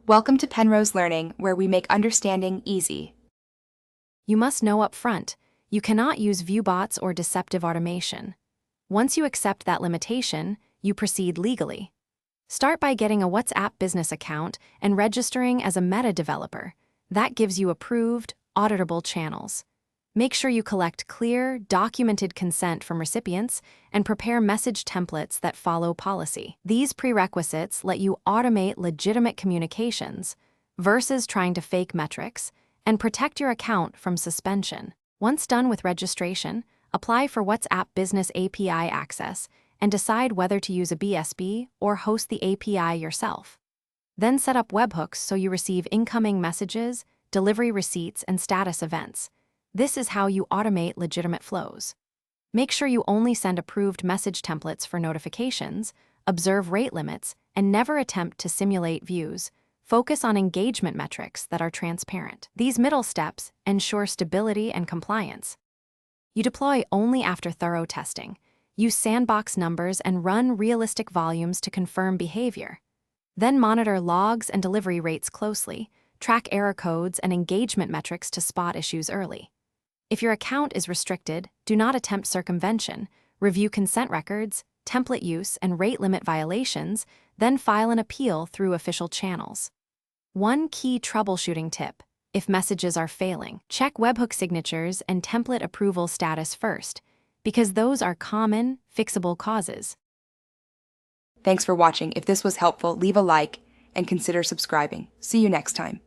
Welcome to Penrose Learning, where we make understanding easy. You must know up front, you cannot use viewbots or deceptive automation. Once you accept that limitation, you proceed legally. Start by getting a WhatsApp business account and registering as a meta developer. That gives you approved, auditable channels. Make sure you collect clear, documented consent from recipients and prepare message templates that follow policy. These prerequisites let you automate legitimate communications versus trying to fake metrics and protect your account from suspension. Once done with registration, apply for WhatsApp Business API access and decide whether to use a BSB or host the API yourself. Then set up webhooks so you receive incoming messages, delivery receipts, and status events. This is how you automate legitimate flows. Make sure you only send approved message templates for notifications, observe rate limits, and never attempt to simulate views. Focus on engagement metrics that are transparent. These middle steps ensure stability and compliance. You deploy only after thorough testing. Use sandbox numbers and run realistic volumes to confirm behavior. Then monitor logs and delivery rates closely, track error codes and engagement metrics to spot issues early. If your account is restricted, do not attempt circumvention. Review consent records, template use, and rate limit violations, then file an appeal through official channels. One key troubleshooting tip: if messages are failing, check webhook signatures and template approval status first, because those are common, fixable causes. Thanks for watching. If this was helpful, leave a like and consider subscribing. See you next time.